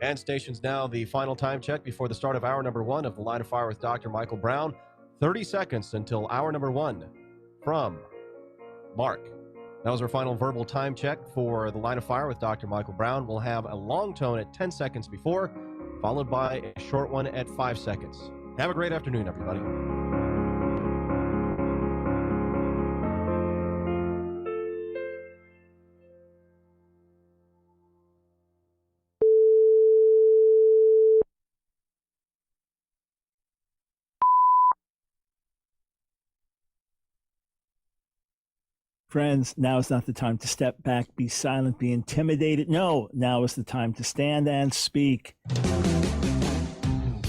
And stations now, the final time check before the start of hour number 1 of The Line of Fire with Dr. Michael Brown. 30 seconds until hour number 1 from Mark. That was our final verbal time check for The Line of Fire with Dr. Michael Brown. We'll have a long tone at 10 seconds before, followed by a short one at 5 seconds. Have a great afternoon, everybody. Friends, now is not the time to step back, be silent, be intimidated. No, now is the time to stand and speak.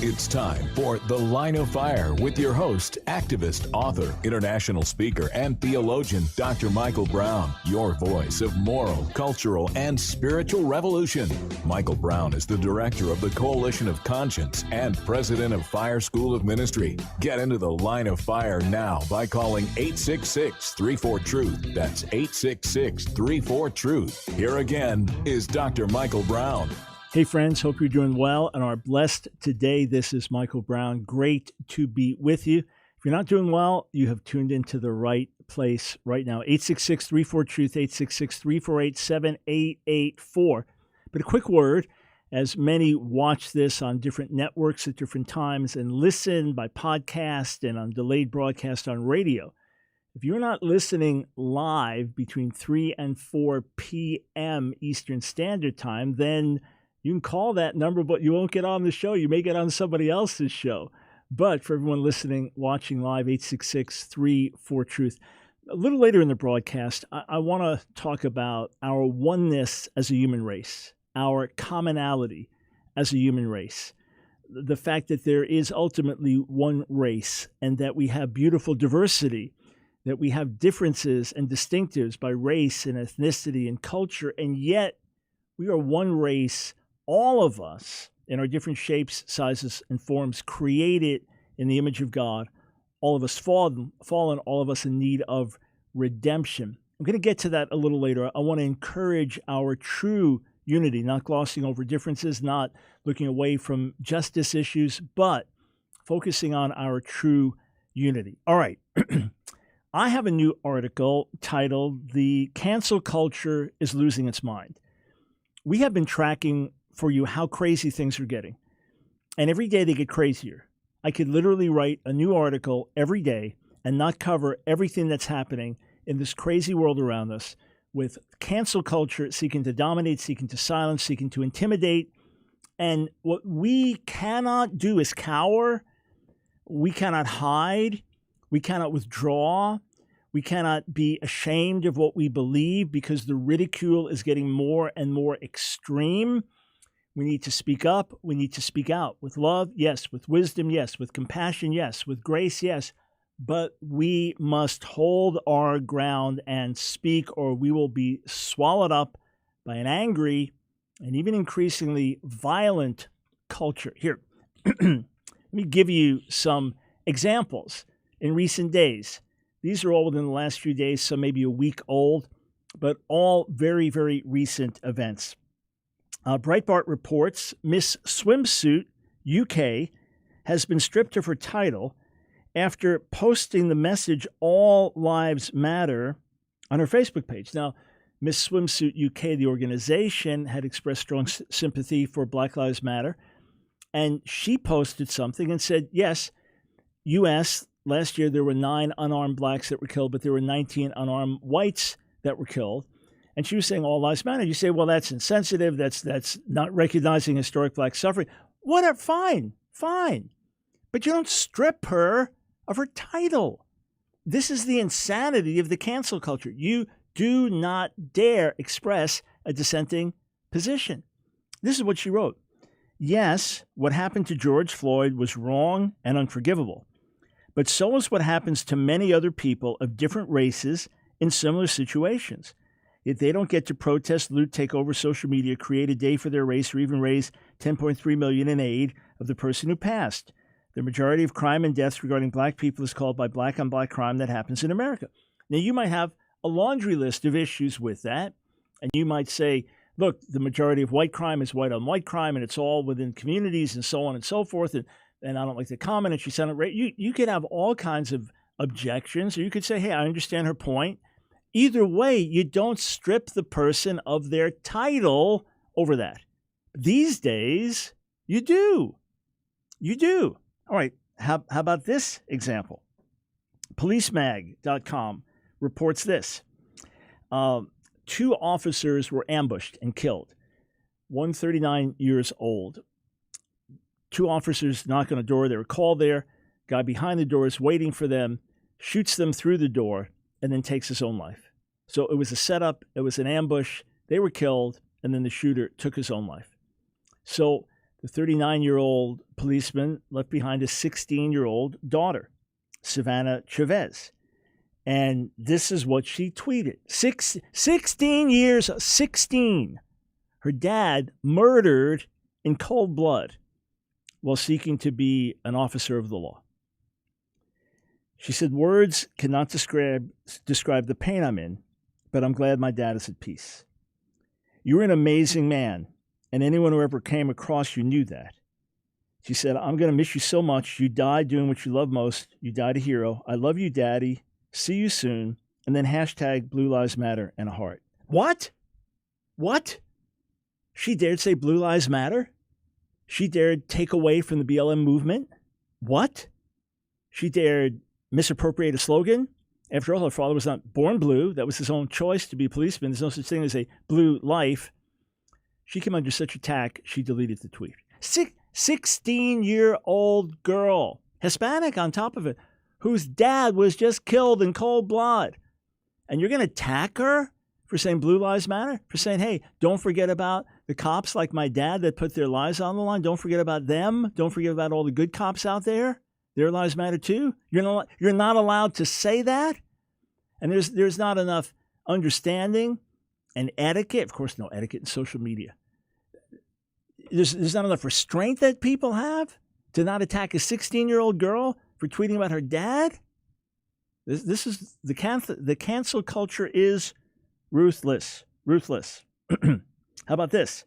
It's time for The Line of Fire with your host, activist, author, international speaker, and theologian, Dr. Michael Brown, your voice of moral, cultural, and spiritual revolution. Michael Brown is the director of the Coalition of Conscience and president of Fire School of Ministry. Get into The Line of Fire now by calling 866-34-TRUTH. That's 866-34-TRUTH. Here again is Dr. Michael Brown. Hey friends, hope you're doing well and are blessed today. This is Michael Brown. Great to be with you. If you're not doing well, you have tuned into the right place right now. 866-34-TRUTH, 866-348-7884. But a quick word, as many watch this on different networks at different times and listen by podcast and on delayed broadcast on radio. If you're not listening live between 3 and 4 p.m. Eastern Standard Time, then you can call that number, but you won't get on the show. You may get on somebody else's show. But for everyone listening, watching live, 866-34-TRUTH. A little later in the broadcast, I want to talk about our oneness as a human race, our commonality as a human race, the fact that there is ultimately one race and that we have beautiful diversity, that we have differences and distinctives by race and ethnicity and culture, and yet we are one race. All of us, in our different shapes, sizes, and forms, created in the image of God. All of us fallen, all of us in need of redemption. I'm going to get to that a little later. I want to encourage our true unity, not glossing over differences, not looking away from justice issues, but focusing on our true unity. All right. I have a new article titled, "The Cancel Culture is Losing Its Mind." We have been tracking for you how crazy things are getting. And every day they get crazier. I could literally write a new article every day and not cover everything that's happening in this crazy world around us, with cancel culture seeking to dominate, seeking to silence, seeking to intimidate. And what we cannot do is cower. We cannot hide. We cannot withdraw. We cannot be ashamed of what we believe because the ridicule is getting more and more extreme. We need to speak up. We need to speak out with love, yes, with wisdom, yes, with compassion, yes, with grace, yes. But we must hold our ground and speak, or we will be swallowed up by an angry and even increasingly violent culture. Here, let me give you some examples in recent days. These are all within the last few days, some maybe a week old, but all very, very recent events. Breitbart reports Miss Swimsuit UK has been stripped of her title after posting the message "All Lives Matter" on her Facebook page. Now, Miss Swimsuit UK, the organization, had expressed strong sympathy for Black Lives Matter, and she posted something and said, yes, U.S., last year there were 9 unarmed blacks that were killed, but there were 19 unarmed whites that were killed. And she was saying all lives matter. You say, well, that's insensitive. That's not recognizing historic black suffering. Whatever, fine. But you don't strip her of her title. This is the insanity of the cancel culture. You do not dare express a dissenting position. This is what she wrote. Yes, what happened to George Floyd was wrong and unforgivable. But so is what happens to many other people of different races in similar situations. If they don't get to protest, loot, take over social media, create a day for their race, or even raise $10.3 million in aid of the person who passed. The majority of crime and deaths regarding black people is called by black-on-black crime that happens in America. Now, you might have a laundry list of issues with that, and you might say, look, the majority of white crime is white on white crime, and it's all within communities and so on and so forth. And I don't like the comment, and she sounded right. You could have all kinds of objections, or you could say, hey, I understand her point. Either way, you don't strip the person of their title over that. These days, you do. You do. All right, how about this example? Policemag.com reports this. 2 officers were ambushed and killed. One 39 years old. 2 officers knock on a door. They were called there. Guy behind the door is waiting for them, shoots them through the door, and then takes his own life. So it was a setup. It was an ambush. They were killed, and then the shooter took his own life. So the 39-year-old policeman left behind a 16-year-old daughter, Savannah Chavez. And this is what she tweeted. 16 years, 16. Her dad murdered in cold blood while seeking to be an officer of the law. She said, words cannot describe the pain I'm in, but I'm glad my dad is at peace. You're an amazing man, and anyone who ever came across you knew that. She said, I'm going to miss you so much. You died doing what you love most. You died a hero. I love you, Daddy. See you soon. And then hashtag Blue Lives Matter and a heart. What? What? She dared say Blue Lives Matter? She dared take away from the BLM movement? What? She dared misappropriate a slogan? After all, her father was not born blue. That was his own choice to be a policeman. There's no such thing as a blue life. She came under such attack, she deleted the tweet. 16-year-old girl, Hispanic on top of it, whose dad was just killed in cold blood. And you're going to attack her for saying Blue Lives Matter? For saying, hey, don't forget about the cops like my dad that put their lives on the line. Don't forget about them. Don't forget about all the good cops out there. Their lives matter too. You're not allowed to say that. And there's not enough understanding and etiquette. Of course, no etiquette in social media. There's not enough restraint that people have to not attack a 16-year-old girl for tweeting about her dad. This is the cancel culture is ruthless. Ruthless. How about this?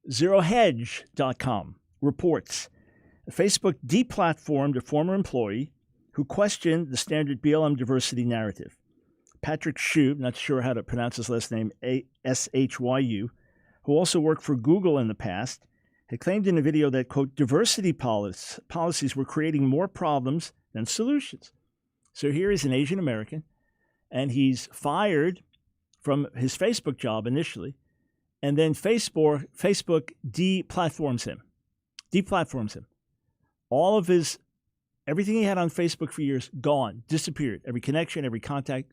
ZeroHedge.com reports Facebook deplatformed a former employee who questioned the standard BLM diversity narrative. Patrick Shue, not sure how to pronounce his last name, Shyu, who also worked for Google in the past, had claimed in a video that, quote, diversity policies were creating more problems than solutions. So here is an Asian American, and he's fired from his Facebook job initially, and then Facebook deplatforms him. Deplatforms him. All of everything he had on Facebook for years, gone, disappeared. Every connection, every contact,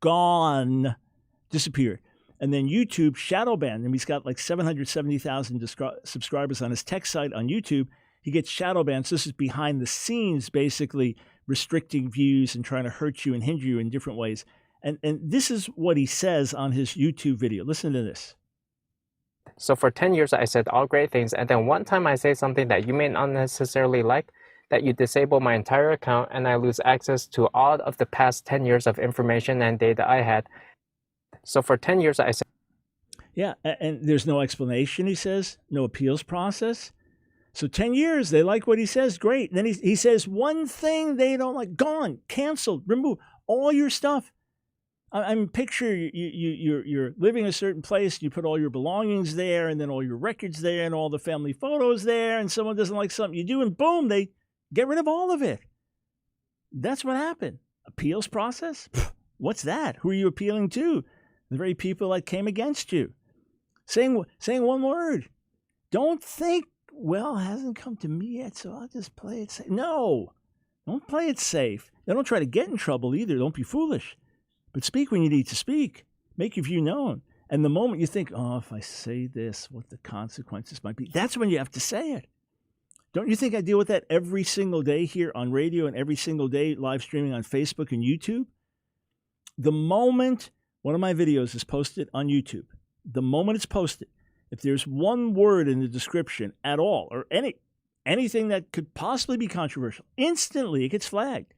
gone, disappeared. And then YouTube shadow banned him. He's got like 770,000 subscribers on his tech site on YouTube. He gets shadow banned. So this is behind the scenes, basically restricting views and trying to hurt you and hinder you in different ways. And this is what he says on his YouTube video. Listen to this. So for 10 years, I said all great things. And then one time I say something that you may not necessarily like, that you disable my entire account and I lose access to all of the past 10 years of information and data I had. So for 10 years, I said... Yeah, and there's no explanation, he says, no appeals process. So 10 years, they like what he says, great. And then he says one thing they don't like, gone, canceled, remove all your stuff. I mean, picture you're living in a certain place, you put all your belongings there, and then all your records there, and all the family photos there, and someone doesn't like something you do, and boom, they get rid of all of it. That's what happened. Appeals process? What's that? Who are you appealing to? The very people that came against you. Saying one word. Don't think, well, it hasn't come to me yet, so I'll just play it safe. No, don't play it safe. Now, don't try to get in trouble either. Don't be foolish. But speak when you need to speak. Make your view known. And the moment you think, oh, if I say this, what the consequences might be, that's when you have to say it. Don't you think I deal with that every single day here on radio and every single day live streaming on Facebook and YouTube? The moment one of my videos is posted on YouTube, the moment it's posted, if there's one word in the description at all, or anything that could possibly be controversial, instantly it gets flagged.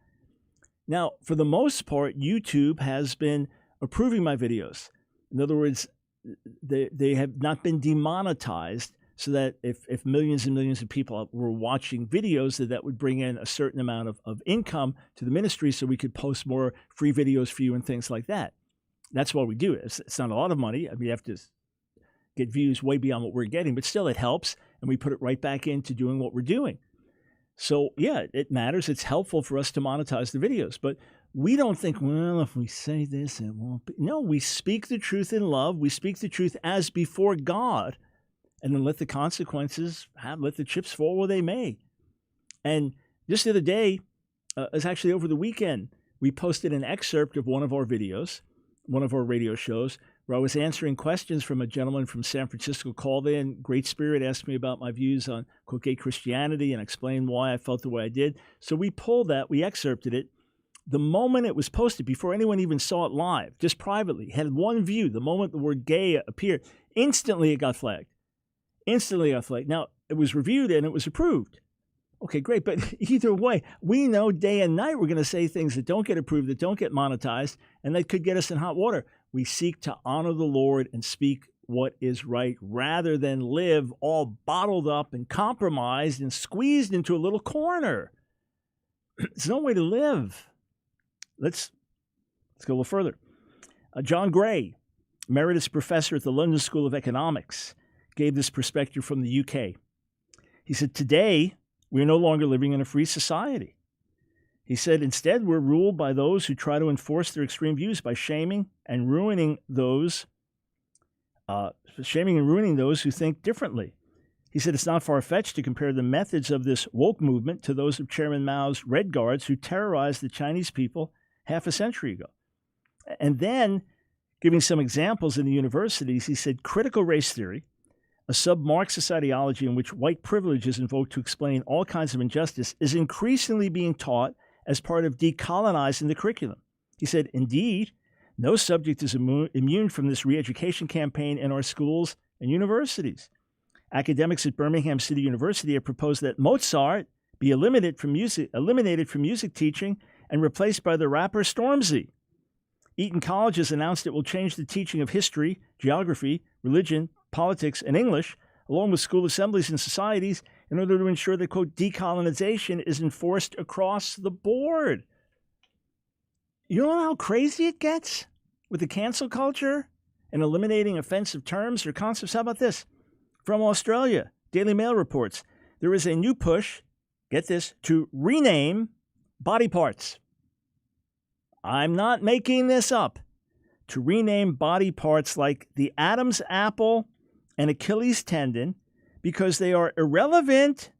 Now, for the most part, YouTube has been approving my videos. In other words, they have not been demonetized, so that if millions and millions of people were watching videos, that would bring in a certain amount of income to the ministry, so we could post more free videos for you and things like that. That's why we do it. It's not a lot of money. I mean, you have to get views way beyond what we're getting, but still it helps, and we put it right back into doing what we're doing. So yeah, it matters. It's helpful for us to monetize the videos, but we don't think, well, if we say this, it won't be. No, we speak the truth in love. We speak the truth as before God, and then let the consequences let the chips fall where they may. And just the other day, it was actually over the weekend, we posted an excerpt of one of our videos, one of our radio shows, where I was answering questions from a gentleman from San Francisco called in. Great spirit, asked me about my views on gay Christianity and explained why I felt the way I did. So we pulled that, we excerpted it. The moment it was posted, before anyone even saw it live, just privately, had one view. The moment the word gay appeared, instantly it got flagged. Now, it was reviewed and it was approved. Okay, great. But either way, we know day and night we're going to say things that don't get approved, that don't get monetized, and that could get us in hot water. We seek to honor the Lord and speak what is right, rather than live all bottled up and compromised and squeezed into a little corner. It's no way to live. Let's go a little further. John Gray, emeritus professor at the London School of Economics, gave this perspective from the UK. He said, today, we are no longer living in a free society. He said, instead, we're ruled by those who try to enforce their extreme views by shaming and ruining those who think differently. He said it's not far-fetched to compare the methods of this woke movement to those of Chairman Mao's Red Guards who terrorized the Chinese people half a century ago. And then, giving some examples in the universities, he said critical race theory, a sub-Marxist ideology in which white privilege is invoked to explain all kinds of injustice, is increasingly being taught as part of decolonizing the curriculum. He said, indeed, no subject is immune from this re-education campaign in our schools and universities. Academics at Birmingham City University have proposed that Mozart be eliminated from music teaching and replaced by the rapper Stormzy. Eton College has announced it will change the teaching of history, geography, religion, politics, and English, along with school assemblies and societies, in order to ensure that, quote, decolonization is enforced across the board. You know how crazy it gets with the cancel culture and eliminating offensive terms or concepts? How about this? From Australia, Daily Mail reports, there is a new push, get this, to rename body parts. I'm not making this up. To rename body parts like the Adam's apple and Achilles tendon because they are irrelevant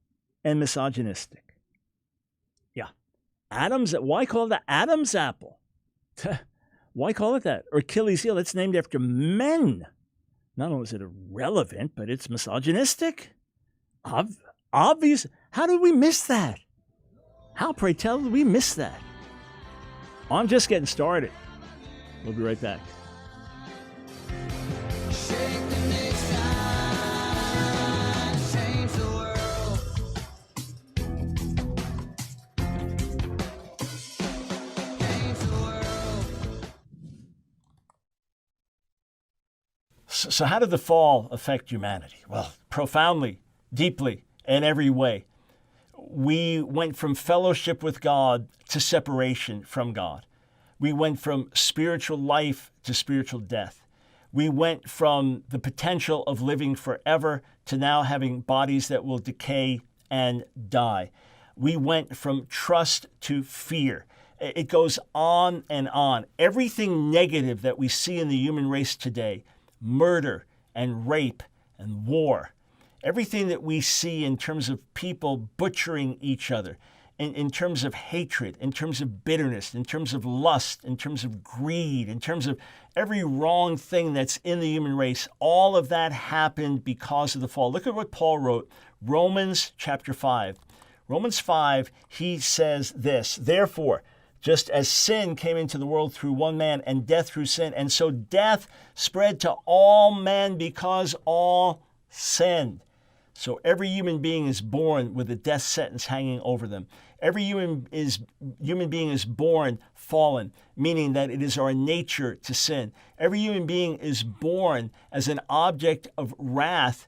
and misogynistic. Yeah. Why call it the Adam's apple? Why call it that? Or Achilles heel, it's named after men. Not only is it irrelevant, but it's misogynistic. Obvious. How did we miss that? How, pray tell, did we miss that? I'm just getting started. We'll be right back. So how did the fall affect humanity? Well, profoundly, deeply, in every way. We went from fellowship with God to separation from God. We went from spiritual life to spiritual death. We went from the potential of living forever to now having bodies that will decay and die. We went from trust to fear. It goes on and on. Everything negative that we see in the human race today, murder and rape and war, everything that we see in terms of people butchering each other, in terms of hatred, in terms of bitterness, in terms of lust, in terms of greed, in terms of every wrong thing that's in the human race, all of that happened because of the fall. Look at what Paul wrote, Romans chapter 5. Romans 5, he says this, therefore, just as sin came into the world through one man and death through sin, and so death spread to all men because all sinned. So every human being is born with a death sentence hanging over them. Every human being is born fallen, meaning that it is our nature to sin. Every human being is born as an object of wrath.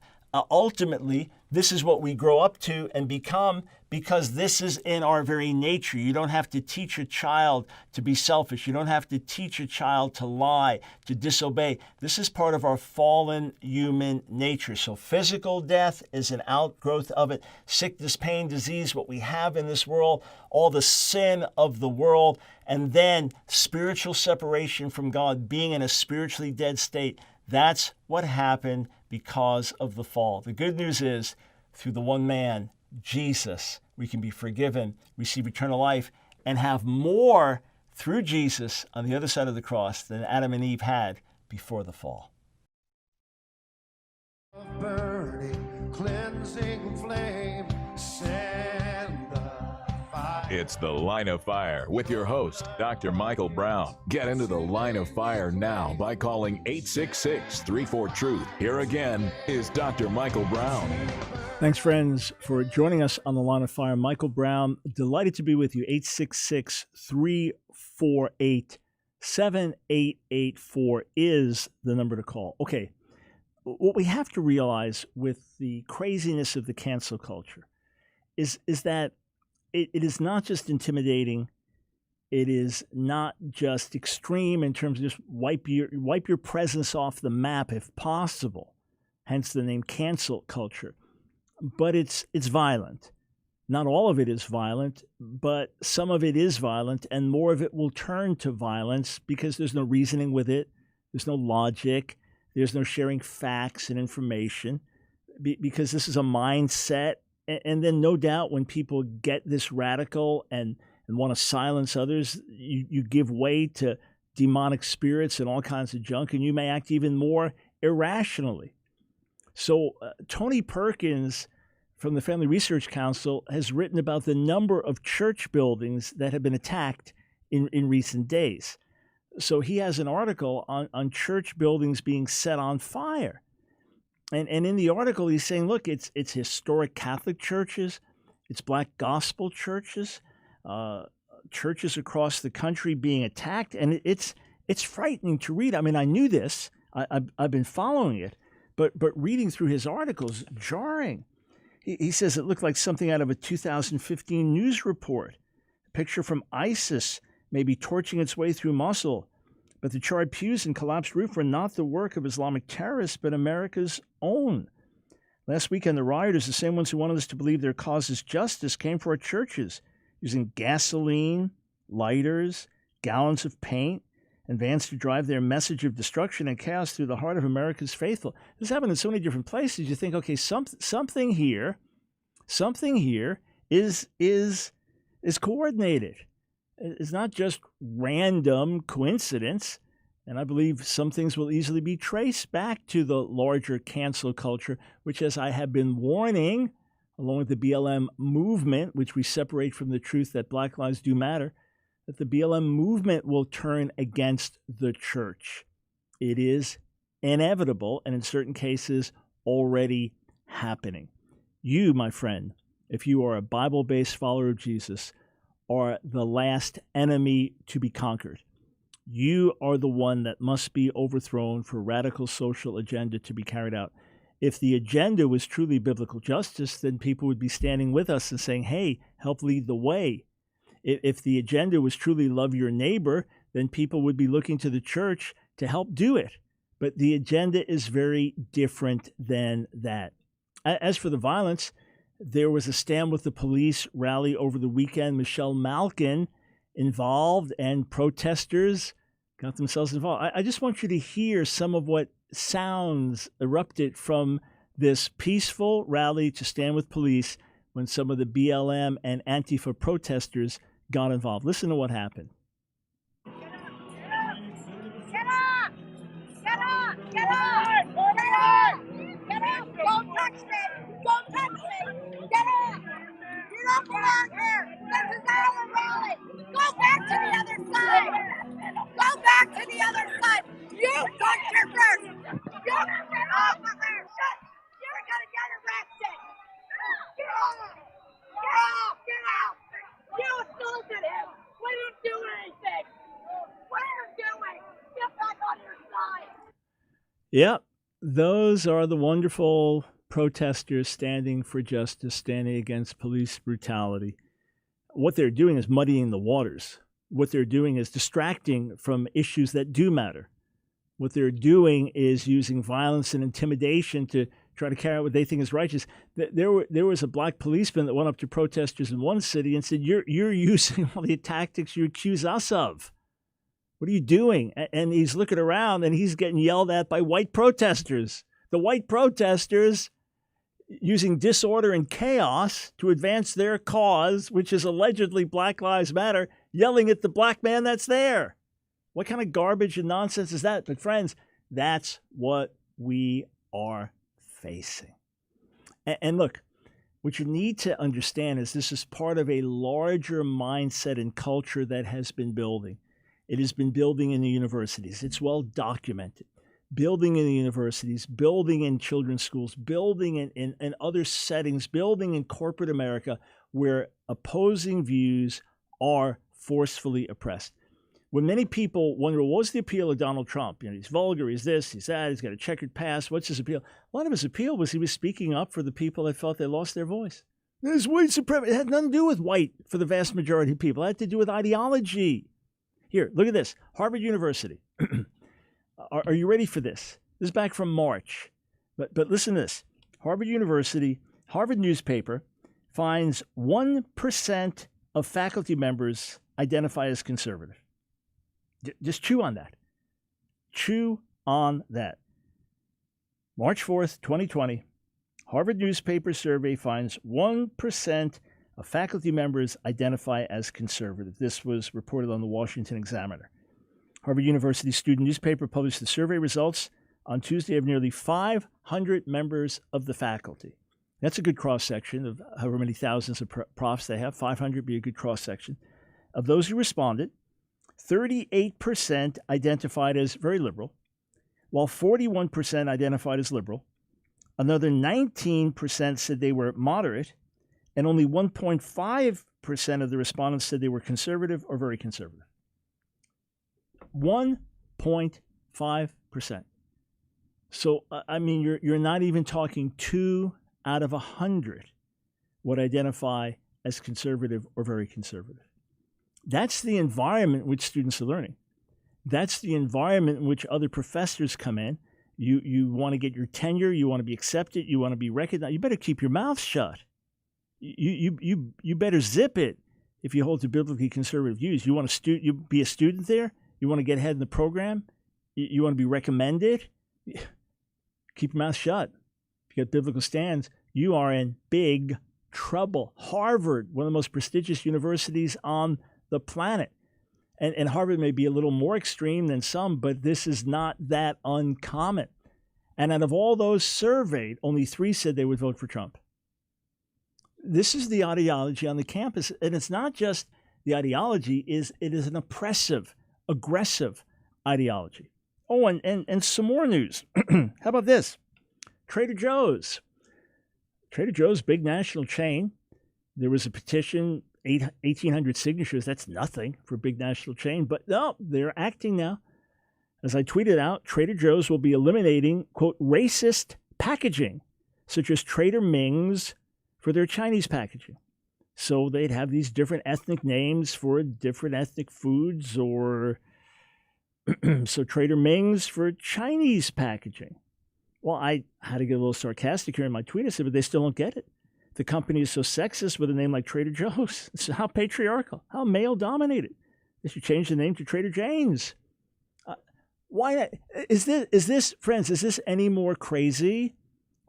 Ultimately, this is what we grow up to and become because this is in our very nature. You don't have to teach a child to be selfish. You don't have to teach a child to lie, to disobey. This is part of our fallen human nature. So physical death is an outgrowth of it. Sickness, pain, disease, what we have in this world, all the sin of the world, and then spiritual separation from God, being in a spiritually dead state. That's what happened because of the fall. The good news is, through the one man, Jesus, we can be forgiven, receive eternal life, and have more through Jesus on the other side of the cross than Adam and Eve had before the fall. Burning, cleansing flame, send the fire. It's The Line of Fire with your host, Dr. Michael Brown. Get into the Line of Fire now by calling 866-34-TRUTH. Here again is Dr. Michael Brown. Thanks, friends, for joining us on The Line of Fire. Michael Brown, delighted to be with you. 866-348-7884 is the number to call. Okay, what we have to realize with the craziness of the cancel culture is that it is not just intimidating. It is not just extreme in terms of just wipe your presence off the map if possible, hence the name cancel culture. But it's violent. Not all of it is violent, but some of it is violent, and more of it will turn to violence because there's no reasoning with it. There's no logic. There's no sharing facts and information because this is a mindset. And then no doubt when people get this radical and want to silence others, you give way to demonic spirits and all kinds of junk, and you may act even more irrationally. So Tony Perkins from the Family Research Council has written about the number of church buildings that have been attacked in recent days. So he has an article on church buildings being set on fire. And in the article, he's saying, look, it's historic Catholic churches, it's Black gospel churches, churches across the country being attacked. And it's frightening to read. I mean, I knew this. I've been following it. But reading through his articles, jarring. He says it looked like something out of a 2015 news report. A picture from ISIS maybe torching its way through Mosul. But the charred pews and collapsed roof were not the work of Islamic terrorists, but America's own. Last weekend, the rioters, the same ones who wanted us to believe their cause is justice, came for our churches using gasoline, lighters, gallons of paint, and vans to drive their message of destruction and chaos through the heart of America's faithful. This happened in so many different places. You think, okay, something here is coordinated. It's not just random coincidence. And I believe some things will easily be traced back to the larger cancel culture, which, as I have been warning, along with the BLM movement, which we separate from the truth that Black Lives do matter, that the BLM movement will turn against the church. It is inevitable, and in certain cases, already happening. You, my friend, if you are a Bible-based follower of Jesus, are the last enemy to be conquered. You are the one that must be overthrown for radical social agenda to be carried out. If the agenda was truly biblical justice, then people would be standing with us and saying, hey, help lead the way. If the agenda was truly love your neighbor, then people would be looking to the church to help do it. But the agenda is very different than that. As for the violence, there was a Stand With the Police rally over the weekend. Michelle Malkin involved, and protesters got themselves involved. I just want you to hear some of what sounds erupted from this peaceful rally to stand with police when some of the BLM and Antifa protesters got involved. Listen to what happened. Get up! Get up! Get up! Get up! Get up! Don't touch me! Don't touch me! Get up! You don't belong here! This is our rally! Go back to the other side! Go back to the other side! You touch her first! You get off of her! You're gonna get arrested! Get off! Get off! Get out! Yep, those are the wonderful protesters standing for justice, standing against police brutality. What they're doing is muddying the waters. What they're doing is distracting from issues that do matter. What they're doing is using violence and intimidation to try to carry out what they think is righteous. There was a black policeman that went up to protesters in one city and said, you're using all the tactics you accuse us of. What are you doing? And he's looking around and he's getting yelled at by white protesters. The white protesters using disorder and chaos to advance their cause, which is allegedly Black Lives Matter, yelling at the black man that's there. What kind of garbage and nonsense is that? But friends, that's what we are facing. And look, what you need to understand is this is part of a larger mindset and culture that has been building. It has been building in the universities. It's well documented. Building in the universities, building in children's schools, building in other settings, building in corporate America where opposing views are forcefully oppressed. When many people wonder, well, what's the appeal of Donald Trump? He's vulgar, he's this, he's that, he's got a checkered past. What's his appeal? A lot of his appeal was he was speaking up for the people that felt they lost their voice. There's white supremacy. It had nothing to do with white for the vast majority of people. It had to do with ideology. Here, look at this. Harvard University. Are you ready for this? This is back from March. But listen to this. Harvard University, Harvard newspaper finds 1% of faculty members identify as conservative. Just chew on that. Chew on that. March 4th, 2020, Harvard newspaper survey finds 1% of faculty members identify as conservative. This was reported on the Washington Examiner. Harvard University student newspaper published the survey results on Tuesday of nearly 500 members of the faculty. That's a good cross-section of however many thousands of profs they have. 500 would be a good cross-section. Of those who responded, 38% identified as very liberal, while 41% identified as liberal. Another 19% said they were moderate, and only 1.5% of the respondents said they were conservative or very conservative. 1.5%. So, I mean, you're not even talking 2 out of 100 would identify as conservative or very conservative. That's the environment in which students are learning. That's the environment in which other professors come in. You want to get your tenure. You want to be accepted. You want to be recognized. You better keep your mouth shut. You better zip it if you hold to biblically conservative views. You want to you be a student there. You want to get ahead in the program. You want to be recommended. Keep your mouth shut. If you got biblical stands, you are in big trouble. Harvard, one of the most prestigious universities on the planet. And Harvard may be a little more extreme than some, but this is not that uncommon. And out of all those surveyed, only 3 said they would vote for Trump. This is the ideology on the campus. And it's not just the ideology, it is an oppressive, aggressive ideology. Oh, and some more news. How about this? Trader Joe's. Trader Joe's, big national chain. There was a petition, 1,800 signatures. That's nothing for a big national chain. But no, they're acting now. As I tweeted out, Trader Joe's will be eliminating, quote, racist packaging, such as Trader Ming's for their Chinese packaging. So they'd have these different ethnic names for different ethnic foods, or so Trader Ming's for Chinese packaging. Well, I had to get a little sarcastic here in my tweet. I said, but they still don't get it. The company is so sexist with a name like Trader Joe's. It's how patriarchal, how male-dominated. They should change the name to Trader Jane's. Why not? Is this, friends, is this any more crazy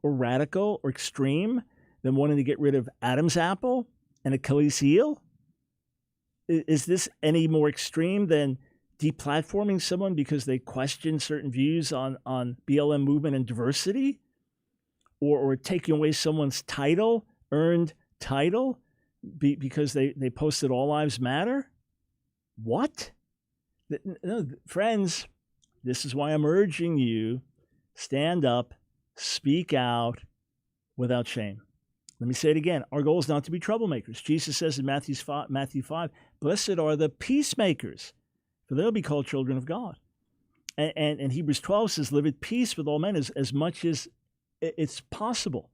or radical or extreme than wanting to get rid of Adam's apple and Achilles heel? Is this any more extreme than deplatforming someone because they question certain views on BLM movement and diversity? Or taking away someone's title, earned title, because they posted All Lives Matter? What? No, friends, this is why I'm urging you, stand up, speak out without shame. Let me say it again. Our goal is not to be troublemakers. Jesus says in Matthew 5, blessed are the peacemakers, for they'll be called children of God. And Hebrews 12 says, live at peace with all men as much as it's possible.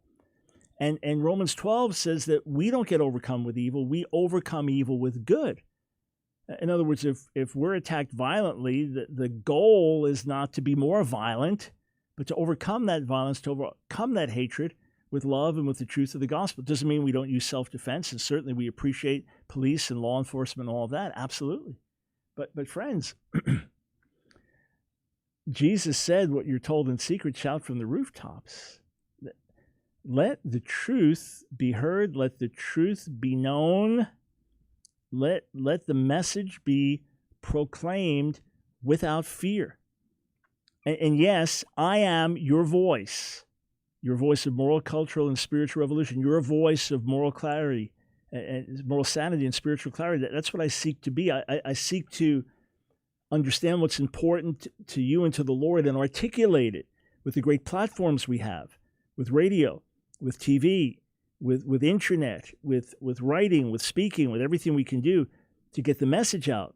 And Romans 12 says that we don't get overcome with evil, we overcome evil with good. In other words, if we're attacked violently, the goal is not to be more violent, but to overcome that violence, to overcome that hatred with love and with the truth of the gospel. It doesn't mean we don't use self-defense, and certainly we appreciate police and law enforcement and all of that, absolutely. But friends, Jesus said, what you're told in secret, shout from the rooftops. Let the truth be heard. Let the truth be known. Let the message be proclaimed without fear. And yes, I am your voice of moral, cultural, and spiritual revolution, your voice of moral clarity, and moral sanity and spiritual clarity. That's what I seek to be. I seek to understand what's important to you and to the Lord and articulate it with the great platforms we have, with radio, with TV, with internet, with writing, with speaking, with everything we can do to get the message out.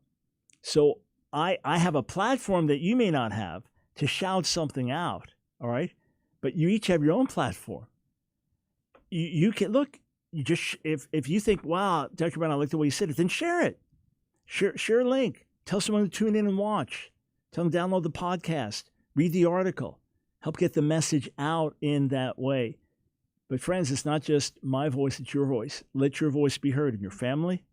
So I have a platform that you may not have to shout something out, all right? But you each have your own platform. You can, look, you just, if you think, wow, Dr. Brown, I like the way you said it, then share it. Share a link. Tell someone to tune in and watch. Tell them to download the podcast, read the article, help get the message out in that way. But friends, it's not just my voice, it's your voice. Let your voice be heard in your family,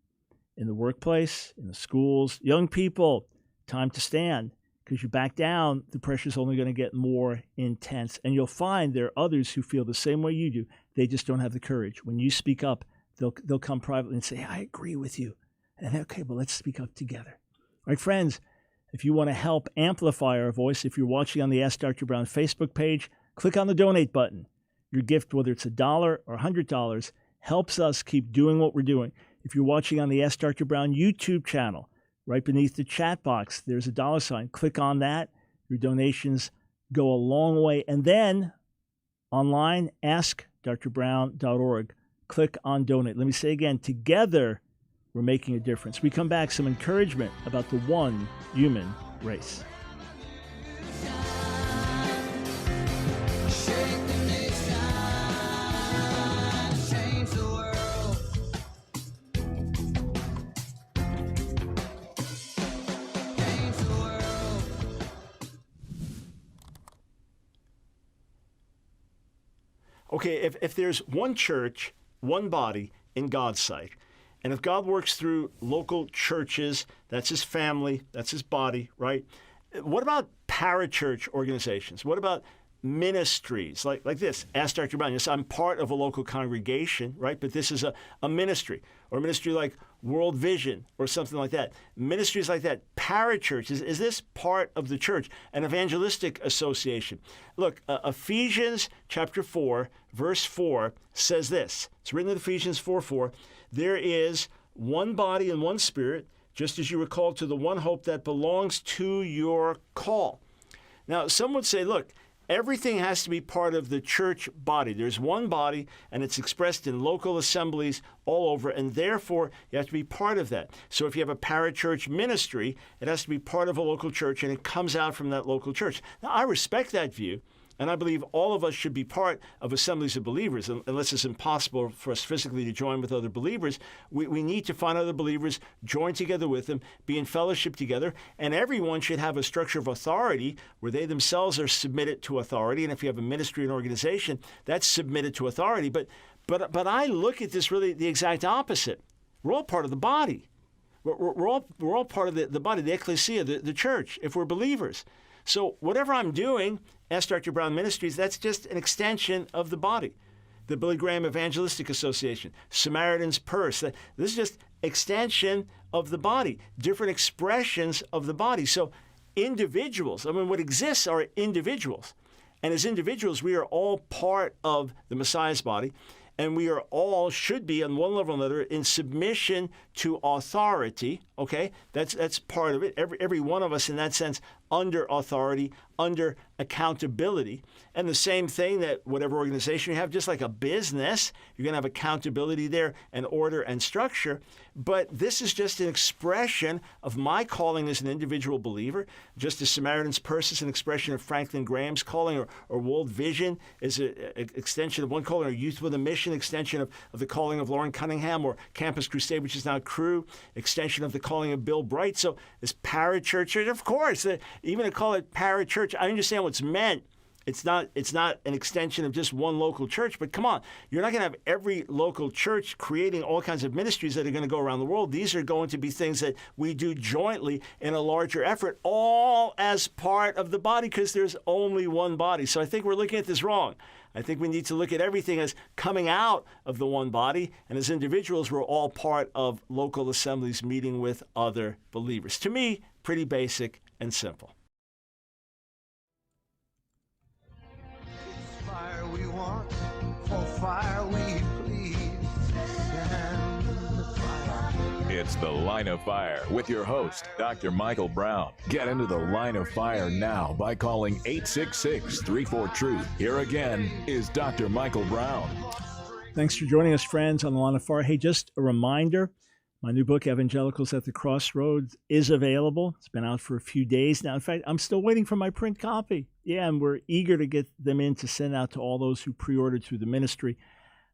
in the workplace, in the schools. Young people, time to stand, because you back down, the pressure's only going to get more intense. And you'll find there are others who feel the same way you do. They just don't have the courage. When you speak up, they'll come privately and say, I agree with you. And okay, well, let's speak up together. All right, friends, if you want to help amplify our voice, if you're watching on the Ask Dr. Brown Facebook page, click on the donate button. Your gift, whether it's $1 or $100, helps us keep doing what we're doing. If you're watching on the Ask Dr. Brown YouTube channel, right beneath the chat box, there's a $. Click on that. Your donations go a long way. And then online, AskDrBrown.org. Click on donate. Let me say again, together, we're making a difference. We come back, some encouragement about the one human race. Okay, if there's one church, one body in God's sight, and if God works through local churches, that's his family, that's his body, right? What about parachurch organizations? What about ministries like this? Ask Dr. Brown. Yes, I'm part of a local congregation, right? But this is a ministry, or a ministry like World Vision or something like that. Ministries like that. Parachurch, is this part of the church? An evangelistic association. Look, Ephesians chapter 4, verse 4 says this. It's written in Ephesians 4:4. There is one body and one spirit, just as you were called to the one hope that belongs to your call. Now, some would say, look, everything has to be part of the church body. There's one body, and it's expressed in local assemblies all over, and therefore you have to be part of that. So if you have a parachurch ministry, it has to be part of a local church, and it comes out from that local church. Now, I respect that view, and I believe all of us should be part of assemblies of believers. Unless it's impossible for us physically to join with other believers, we need to find other believers, join together with them, be in fellowship together, and everyone should have a structure of authority where they themselves are submitted to authority. And if you have a ministry and organization, that's submitted to authority. But I look at this really the exact opposite. We're all part of the body. We're all part of the body, the ecclesia, the church, if we're believers. So whatever I'm doing, Ask Dr. Brown Ministries, that's just an extension of the body. The Billy Graham Evangelistic Association, Samaritan's Purse, this is just extension of the body, different expressions of the body. So individuals, what exists are individuals. And as individuals, we are all part of the Messiah's body. And we are all, should be on one level or another, in submission to authority, okay? That's part of it. Every one of us in that sense under authority, under accountability. And the same thing that whatever organization you have, just like a business, you're going to have accountability there and order and structure. But this is just an expression of my calling as an individual believer, just as Samaritan's Purse is an expression of Franklin Graham's calling, or World Vision is an extension of one calling, or Youth with a Mission, extension of the calling of Lauren Cunningham, or Campus Crusade, which is now Crew, extension of the calling of Bill Bright. So this Parachurch, of course, even to call it Parachurch, I understand what's meant. It's not an extension of just one local church, but come on, you're not going to have every local church creating all kinds of ministries that are going to go around the world. These are going to be things that we do jointly in a larger effort, all as part of the body, because there's only one body. So I think we're looking at this wrong. I think we need to look at everything as coming out of the one body, and as individuals, we're all part of local assemblies meeting with other believers. To me, pretty basic and simple. Fire we want, for fire we please. Send the fire. It's The Line of Fire with your host, Dr. Michael Brown. Get into the Line of Fire now by calling 866-34-TRUTH. Here again is Dr. Michael Brown. Thanks for joining us, friends, on The Line of Fire. Hey, just a reminder, my new book, Evangelicals at the Crossroads, is available. It's been out for a few days now. In fact, I'm still waiting for my print copy. Yeah, and we're eager to get them in to send out to all those who pre-ordered through the ministry.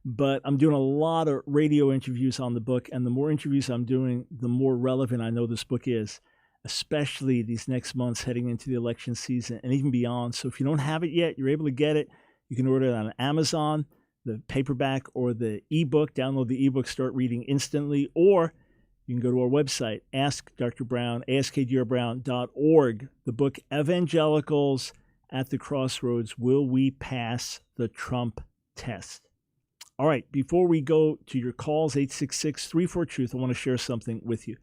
But I'm doing a lot of radio interviews on the book, and the more interviews I'm doing, the more relevant I know this book is, especially these next months heading into the election season and even beyond. So if you don't have it yet, you're able to get it. You can order it on Amazon, the paperback or the ebook. Download the ebook, start reading instantly, or you can go to our website, AskDrBrown, AskDrBrown.org. The book, Evangelicals at the Crossroads, Will We Pass the Trump Test? All right, before we go to your calls, 866-34-TRUTH, I want to share something with you.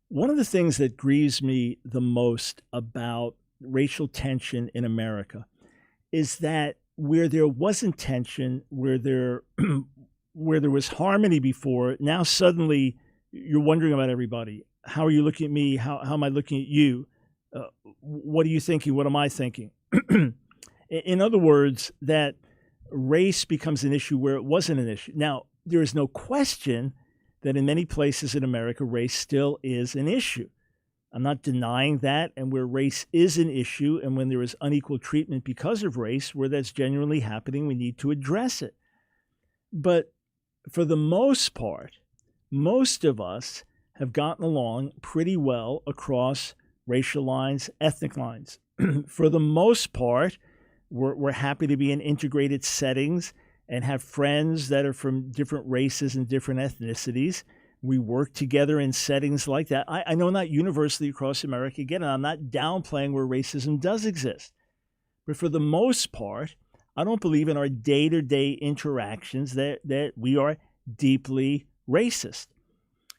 One of the things that grieves me the most about racial tension in America is that where there wasn't tension, where there was harmony before, now suddenly you're wondering about everybody. How are you looking at me? How am I looking at you? What are you thinking? What am I thinking? In other words, that race becomes an issue where it wasn't an issue. Now, there is no question that in many places in America, race still is an issue. I'm not denying that. And where race is an issue and when there is unequal treatment because of race, where that's genuinely happening, we need to address it. But for the most part, most of us have gotten along pretty well across racial lines, ethnic lines. For the most part, we're happy to be in integrated settings and have friends that are from different races and different ethnicities. We work together in settings like that. I know not universally across America. Again, I'm not downplaying where racism does exist. But for the most part, I don't believe in our day-to-day interactions that we are deeply racist.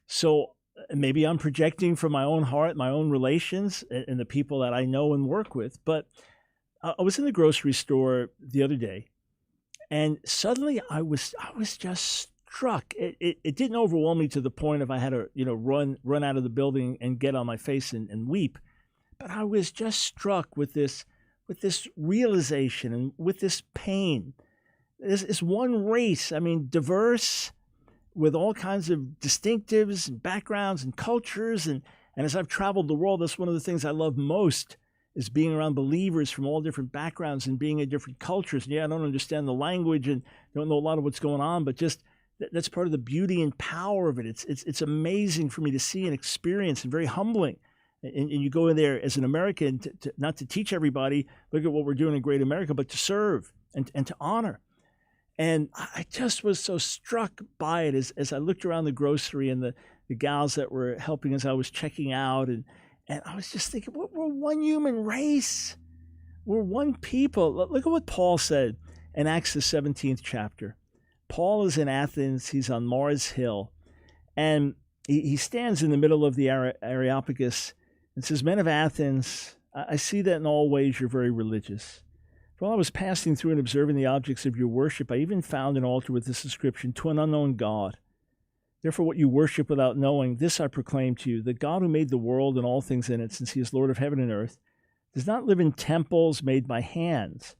So maybe I'm projecting from my own heart, my own relations, and the people that I know and work with. But I was in the grocery store the other day, and suddenly I was just struck. It didn't overwhelm me to the point of I had to run out of the building and get on my face and weep, but I was just struck with this realization and with this pain. This one race, I mean, diverse, with all kinds of distinctives and backgrounds and cultures, and as I've traveled the world, that's one of the things I love most, is being around believers from all different backgrounds and being in different cultures. And yeah, I don't understand the language and don't know a lot of what's going on, but just that's part of the beauty and power of it. It's amazing for me to see and experience, and very humbling. And you go in there as an American, not to teach everybody, look at what we're doing in great America, but to serve and to honor. And I just was so struck by it as I looked around the grocery and the gals that were helping as I was checking out, and I was just thinking, we're one human race. We're one people. Look at what Paul said in Acts the 17th chapter. Paul is in Athens. He's on Mars Hill. And he stands in the middle of the Areopagus and says, "Men of Athens, I see that in all ways you're very religious. For while I was passing through and observing the objects of your worship, I even found an altar with this inscription, 'To an unknown God.' Therefore, what you worship without knowing, this I proclaim to you, the God who made the world and all things in it, since he is Lord of heaven and earth, does not live in temples made by hands,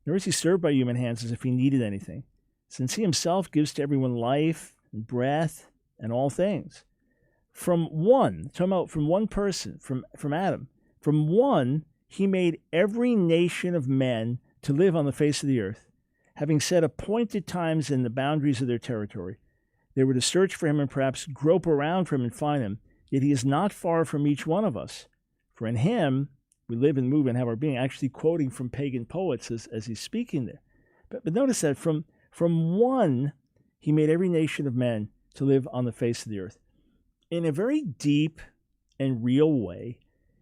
nor is he served by human hands as if he needed anything, since he himself gives to everyone life and breath and all things. From one person, from Adam, from one he made every nation of men to live on the face of the earth, having set appointed times in the boundaries of their territory. They were to search for him and perhaps grope around for him and find him, yet he is not far from each one of us. For in him we live and move and have our being, actually quoting from pagan poets as he's speaking there. But notice that from one he made every nation of men to live on the face of the earth. In a very deep and real way,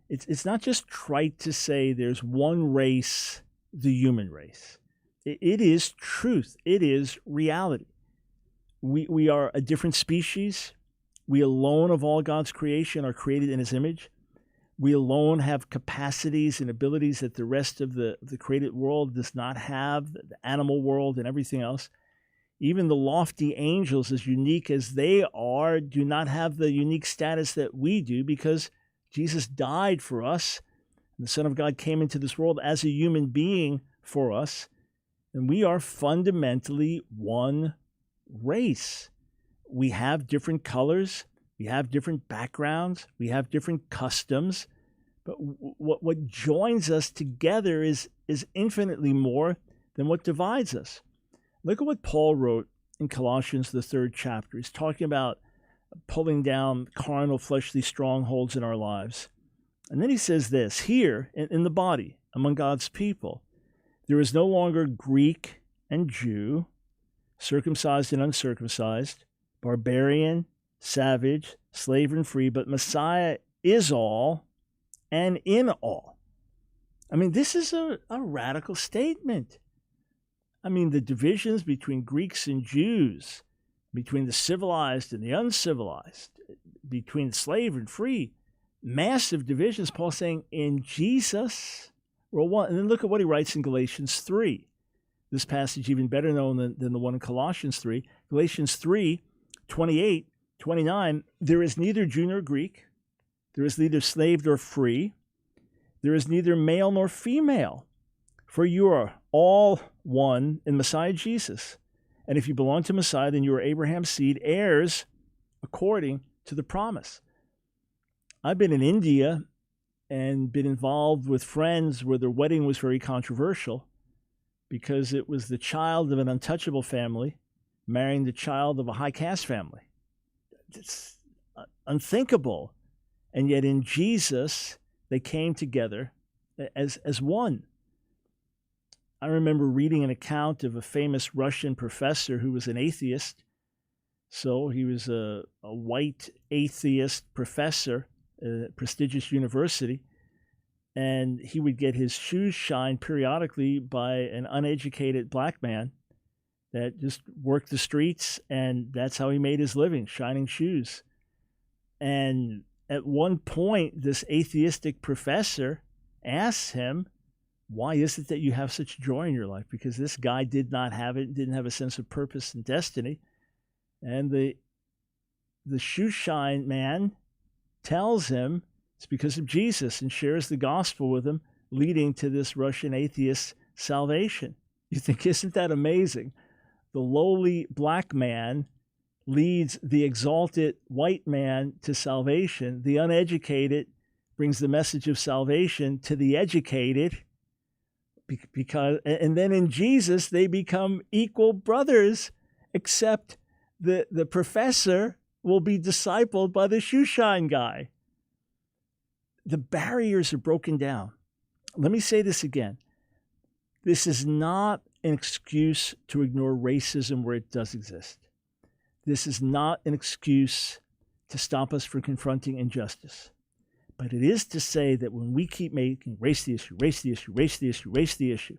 it's not just trite to say there's one race, the human race. It is truth. It is reality. We are a different species. We alone of all God's creation are created in his image. We alone have capacities and abilities that the rest of the created world does not have, the animal world and everything else. Even the lofty angels, as unique as they are, do not have the unique status that we do because Jesus died for us. And the Son of God came into this world as a human being for us. And we are fundamentally one race. We have different colors. We have different backgrounds. We have different customs. But what joins us together is infinitely more than what divides us. Look at what Paul wrote in Colossians, the 3rd chapter. He's talking about pulling down carnal, fleshly strongholds in our lives. And then he says this, here in the body, among God's people, there is no longer Greek and Jew, circumcised and uncircumcised, barbarian, savage, slave and free, but Messiah is all and in all. I mean, this is a radical statement. I mean, the divisions between Greeks and Jews, between the civilized and the uncivilized, between slave and free, massive divisions. Paul's saying, in Jesus, we're one. And then look at what he writes in Galatians 3. This passage even better known than the one in Colossians 3. Galatians 3, 28, 29, there is neither Jew nor Greek. There is neither slave nor free. There is neither male nor female. For you are all one in Messiah Jesus. And if you belong to Messiah, then you are Abraham's seed, heirs according to the promise. I've been in India and been involved with friends where their wedding was very controversial because it was the child of an untouchable family marrying the child of a high caste family. It's unthinkable. And yet in Jesus, they came together as one. I remember reading an account of a famous Russian professor who was an atheist. So he was a white atheist professor at a prestigious university, and he would get his shoes shined periodically by an uneducated black man that just worked the streets, and that's how he made his living, shining shoes. And at one point, this atheistic professor asks him, why is it that you have such joy in your life? Because this guy did not have it, didn't have a sense of purpose and destiny. And the shoe shine man tells him it's because of Jesus and shares the gospel with him, leading to this Russian atheist's salvation. You think, isn't that amazing? The lowly black man leads the exalted white man to salvation. The uneducated brings the message of salvation to the educated. And then in Jesus, they become equal brothers, except the professor will be discipled by the shoeshine guy. The barriers are broken down. Let me say this again. This is not an excuse to ignore racism where it does exist. This is not an excuse to stop us from confronting injustice. But it is to say that when we keep making race the issue, race the issue, race the issue, race the issue,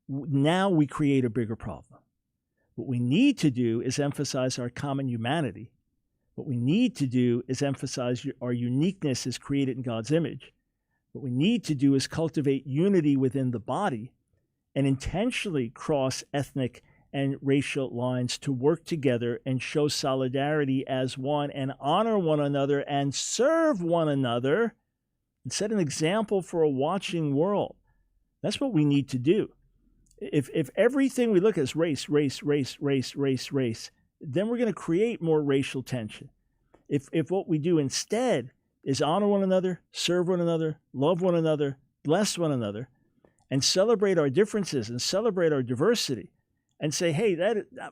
now we create a bigger problem. What we need to do is emphasize our common humanity. What we need to do is emphasize our uniqueness as created in God's image. What we need to do is cultivate unity within the body and intentionally cross ethnic and racial lines to work together and show solidarity as one and honor one another and serve one another and set an example for a watching world. That's what we need to do. If everything we look at is race, race, race, race, race, race, then we're going to create more racial tension. If what we do instead is honor one another, serve one another, love one another, bless one another, and celebrate our differences and celebrate our diversity, and say, hey,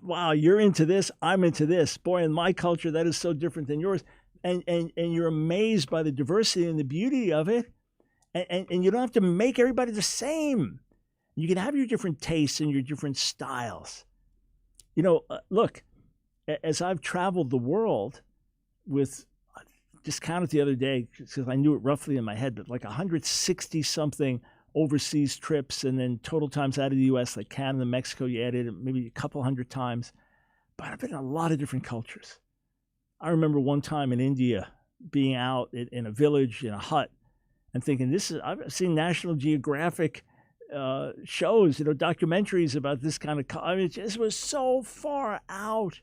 wow, you're into this, I'm into this. Boy, in my culture, that is so different than yours. And you're amazed by the diversity and the beauty of it. And you don't have to make everybody the same. You can have your different tastes and your different styles. Look, as I've traveled the world with, just counted the other day, because I knew it roughly in my head, but like 160-something overseas trips, and then total times out of the U.S., like Canada, Mexico, you added maybe a couple hundred times. But I've been in a lot of different cultures. I remember one time in India being out in a village, in a hut, and thinking, I've seen National Geographic shows, documentaries about this kind of, it just was so far out.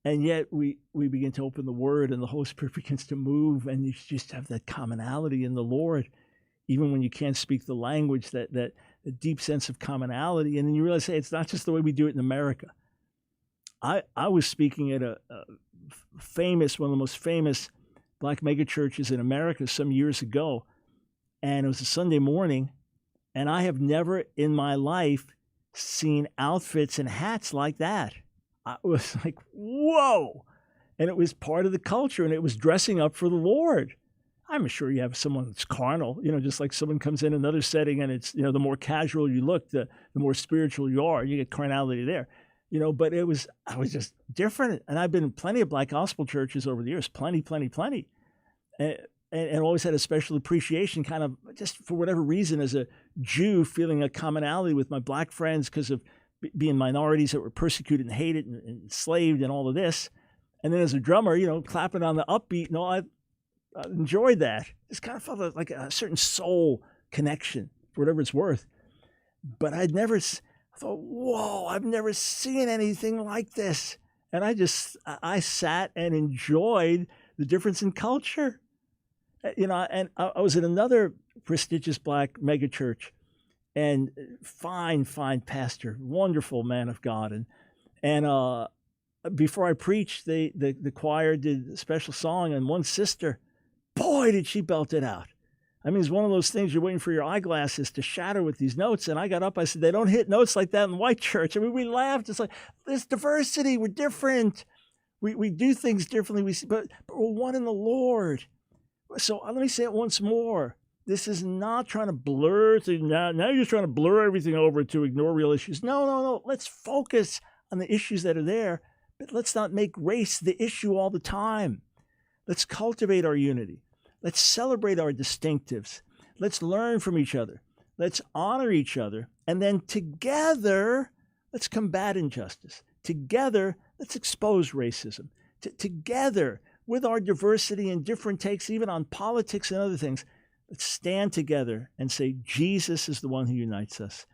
And yet we begin to open the Word, and the Holy Spirit begins to move, and you just have that commonality in the Lord, even when you can't speak the language, that deep sense of commonality. And then you realize, hey, it's not just the way we do it in America. I was speaking at a famous, one of the most famous Black megachurches in America some years ago, and it was a Sunday morning, and I have never in my life seen outfits and hats like that. I was like, whoa! And it was part of the culture, and it was dressing up for the Lord. I'm sure you have someone that's carnal, just like someone comes in another setting, and it's, the more casual you look, the more spiritual you are. You get carnality there. But I was just different. And I've been in plenty of Black gospel churches over the years, plenty. And always had a special appreciation, kind of just for whatever reason, as a Jew, feeling a commonality with my Black friends because of being minorities that were persecuted and hated and enslaved and all of this. And then as a drummer, clapping on the upbeat, I enjoyed that. Just kind of felt like a certain soul connection, for whatever it's worth. But I thought, whoa, I've never seen anything like this. And I sat and enjoyed the difference in culture. And I was in another prestigious Black megachurch, and fine pastor, wonderful man of God. And before I preached, the choir did a special song, and one sister, boy, did she belt it out. I mean, it's one of those things you're waiting for your eyeglasses to shatter with these notes. And I got up, I said, they don't hit notes like that in white church. I mean, we laughed. It's like, there's diversity. We're different. We do things differently. But we're one in the Lord. So let me say it once more. This is not trying to blur things. Now you're just trying to blur everything over to ignore real issues. No. Let's focus on the issues that are there, but let's not make race the issue all the time. Let's cultivate our unity. Let's celebrate our distinctives. Let's learn from each other. Let's honor each other. And then together, let's combat injustice. Together, let's expose racism. Together, with our diversity and different takes, even on politics and other things, let's stand together and say, Jesus is the one who unites us.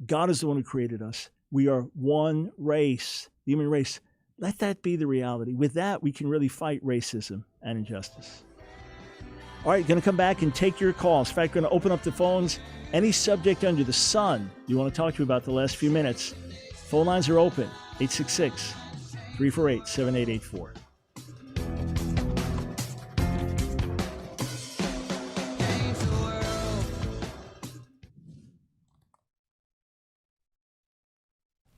God is the one who created us. We are one race, the human race. Let that be the reality. With that, we can really fight racism and injustice. All right, going to come back and take your calls. In fact, going to open up the phones. Any subject under the sun you want to talk to about the last few minutes, phone lines are open, 866-348-7884.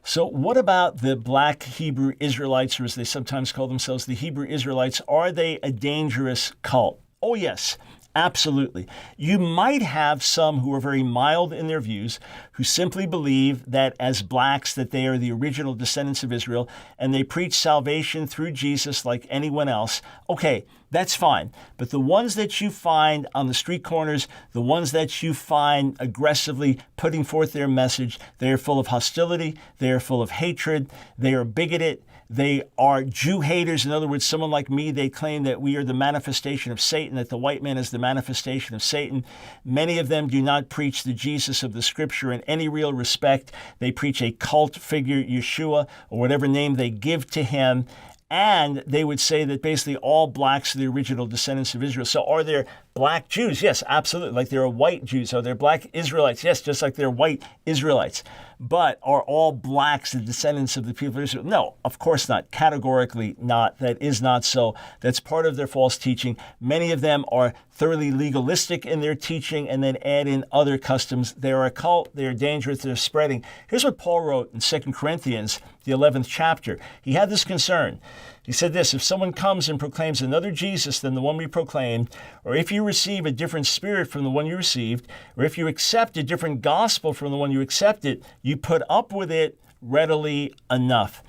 So what about the Black Hebrew Israelites, or as they sometimes call themselves, the Hebrew Israelites? Are they a dangerous cult? Oh, yes, absolutely. You might have some who are very mild in their views, who simply believe that as blacks, that they are the original descendants of Israel, and they preach salvation through Jesus like anyone else. Okay, that's fine. But the ones that you find on the street corners, the ones that you find aggressively putting forth their message, they are full of hostility, they are full of hatred, they are bigoted, they are Jew haters. In other words, someone like me, they claim that we are the manifestation of Satan, that the white man is the manifestation of Satan. Many of them do not preach the Jesus of the Scripture in any real respect. They preach a cult figure, Yeshua, or whatever name they give to him. And they would say that basically all blacks are the original descendants of Israel. So are there black Jews? Yes, absolutely. Like there are white Jews. Are there black Israelites? Yes, just like there are white Israelites. But are all blacks the descendants of the people of Israel? No, of course not. Categorically not. That is not so. That's part of their false teaching. Many of them are thoroughly legalistic in their teaching and then add in other customs. They are a cult. They are dangerous. They're spreading. Here's what Paul wrote in 2 Corinthians, the 11th chapter. He had this concern. He said this, if someone comes and proclaims another Jesus than the one we proclaimed, or if you receive a different spirit from the one you received, or if you accept a different gospel from the one you accepted, you put up with it readily enough.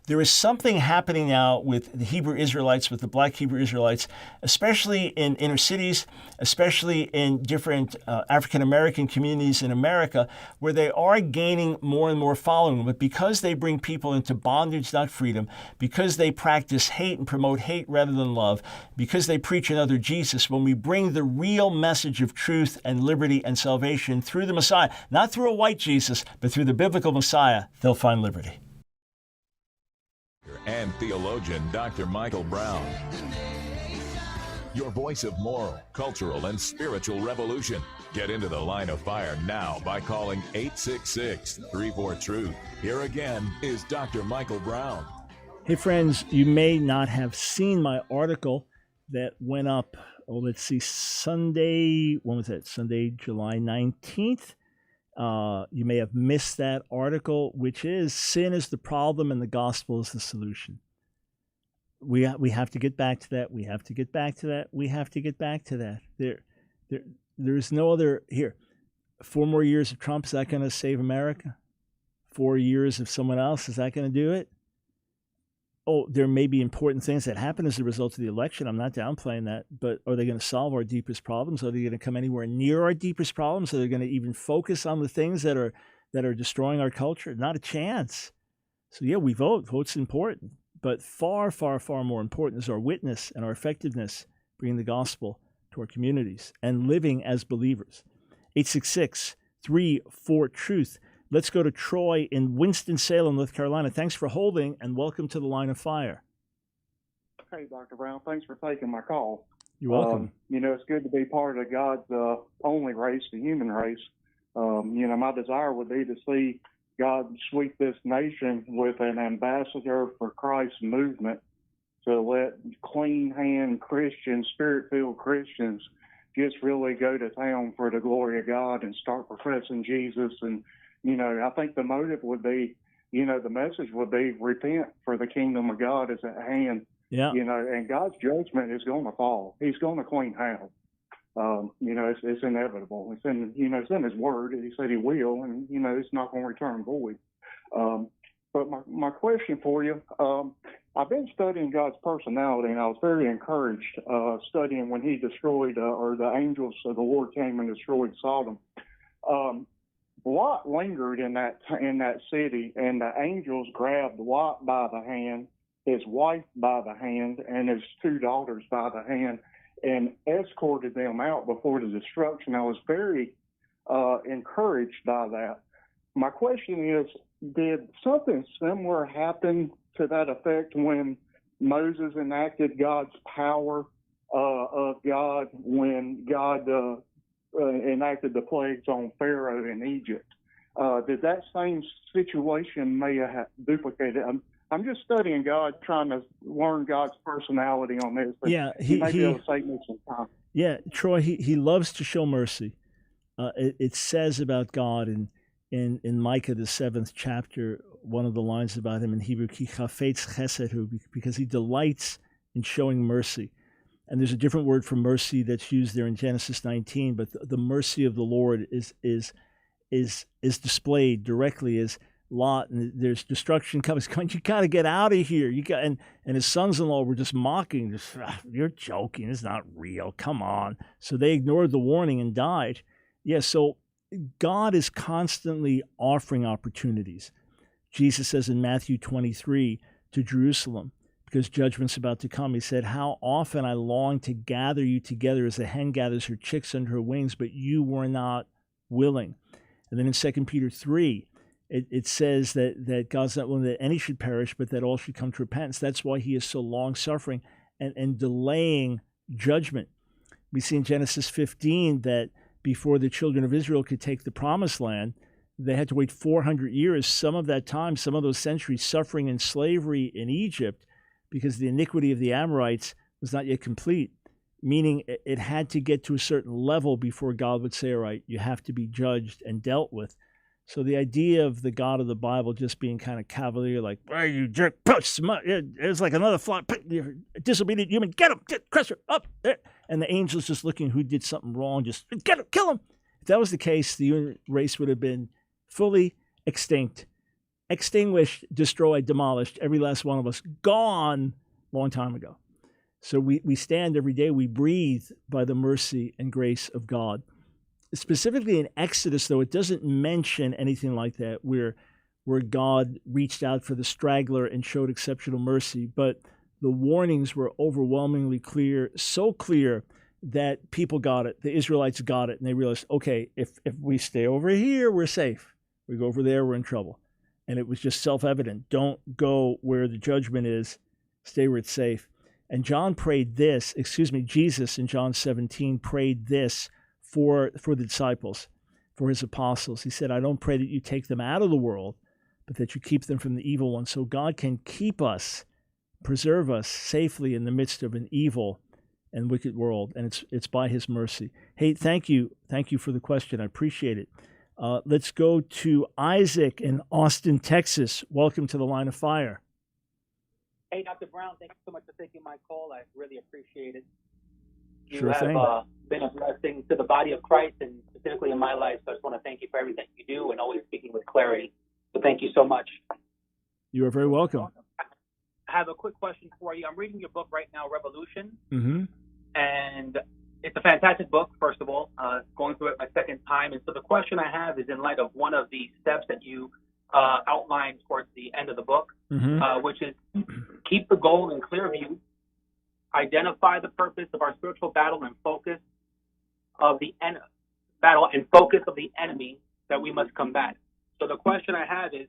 There is something happening now with the Hebrew Israelites, with the black Hebrew Israelites, especially in inner cities, especially in different African-American communities in America, where they are gaining more and more following. But because they bring people into bondage, not freedom, because they practice hate and promote hate rather than love, because they preach another Jesus, when we bring the real message of truth and liberty and salvation through the Messiah, not through a white Jesus, but through the biblical Messiah, they'll find liberty. And theologian Dr. Michael Brown. Your voice of moral, cultural, and spiritual revolution. Get into the line of fire now by calling 866-34-TRUTH. Here again is Dr. Michael Brown. Hey friends, you may not have seen my article that went up, Sunday, when was that? Sunday, July 19th. You may have missed that article, which is Sin is the Problem and the Gospel is the Solution. We have to get back to that. We have to get back to that. We have to get back to that. There's no other here. 4 more years of Trump, is that going to save America? 4 years of someone else, is that going to do it? Oh, there may be important things that happen as a result of the election. I'm not downplaying that, but are they going to solve our deepest problems? Are they going to come anywhere near our deepest problems? Are they going to even focus on the things that are destroying our culture? Not a chance. So yeah, we vote. Vote's important, but far, far, far more important is our witness and our effectiveness, bringing the gospel to our communities and living as believers. 866-34-TRUTH. Let's go to Troy in Winston-Salem, North Carolina. Thanks for holding, and welcome to the Line of Fire. Hey, Dr. Brown. Thanks for taking my call. You're welcome. It's good to be part of God's only race, the human race. My desire would be to see God sweep this nation with an ambassador for Christ's movement to let clean-hand Christians, Spirit-filled Christians, just really go to town for the glory of God and start professing Jesus. And I think the motive would be, the message would be repent, for the kingdom of God is at hand. Yeah. And God's judgment is going to fall. He's going to clean house. It's inevitable. It's in His word. He said He will, and it's not going to return void. But my question for you, I've been studying God's personality, and I was very encouraged studying when He destroyed, or the angels of the Lord came and destroyed Sodom. Lot lingered in that city, and the angels grabbed Lot by the hand, his wife by the hand, and his 2 daughters by the hand, and escorted them out before the destruction. I was very encouraged by that. My question is, did something similar happen to that effect when Moses enacted God's power of God, when God enacted the plagues on Pharaoh in Egypt? Did that same situation may have duplicated? I'm just studying God, trying to learn God's personality on this. But yeah, he may be able to save me some time. Yeah, Troy, he loves to show mercy. It says about God in Micah, the 7th chapter, one of the lines about him in Hebrew, Ki chafetz chesed hu, because he delights in showing mercy. And there's a different word for mercy that's used there in Genesis 19, but the mercy of the Lord is displayed directly as Lot, and there's destruction comes. You got to get out of here. And his sons-in-law were just mocking. You're joking. It's not real. Come on. So they ignored the warning and died. Yeah. So God is constantly offering opportunities. Jesus says in Matthew 23 to Jerusalem, because judgment's about to come, He said, "How often I long to gather you together as a hen gathers her chicks under her wings, but you were not willing." And then in 2 Peter 3, it says that God's not willing that any should perish, but that all should come to repentance. That's why he is so long-suffering and delaying judgment. We see in Genesis 15 that before the children of Israel could take the promised land, they had to wait 400 years, some of that time, some of those centuries, suffering in slavery in Egypt because the iniquity of the Amorites was not yet complete, meaning it had to get to a certain level before God would say, all right, you have to be judged and dealt with. So the idea of the God of the Bible just being kind of cavalier, like, why you jerk, push, it's like another fly, disobedient human, get him, crush her, up there. And the angel's just looking who did something wrong, just get him, kill him. If that was the case, the human race would have been fully extinct, extinguished, destroyed, demolished, every last one of us, gone long time ago. So we stand every day, we breathe by the mercy and grace of God. Specifically in Exodus, though, it doesn't mention anything like that where God reached out for the straggler and showed exceptional mercy, but the warnings were overwhelmingly clear, so clear that people got it. The Israelites got it, and they realized, okay, if we stay over here, we're safe. We go over there, we're in trouble. And it was just self-evident. Don't go where the judgment is. Stay where it's safe. And Jesus in John 17 prayed this for the disciples, for his apostles. He said, I don't pray that you take them out of the world, but that you keep them from the evil one. So God can keep us, preserve us safely in the midst of an evil and wicked world. And it's by his mercy. Hey, thank you. Thank you for the question. I appreciate it. Let's go to Isaac in Austin, Texas. Welcome to the Line of Fire. Hey, Dr. Brown, thank you so much for taking my call. I really appreciate it. You Sure have thing. Been a blessing to the body of Christ and specifically in my life. So I just want to thank you for everything you do and always speaking with clarity. So thank you so much. You are very welcome. I have a quick question for you. I'm reading your book right now, Revolution. Mm-hmm. And it's a fantastic book, first of all, going through it my second time. And so the question I have is in light of one of the steps that you outlined towards the end of the book, which is keep the goal in clear view, identify the purpose of our spiritual battle and focus of the enemy that we must combat. So the question I have is,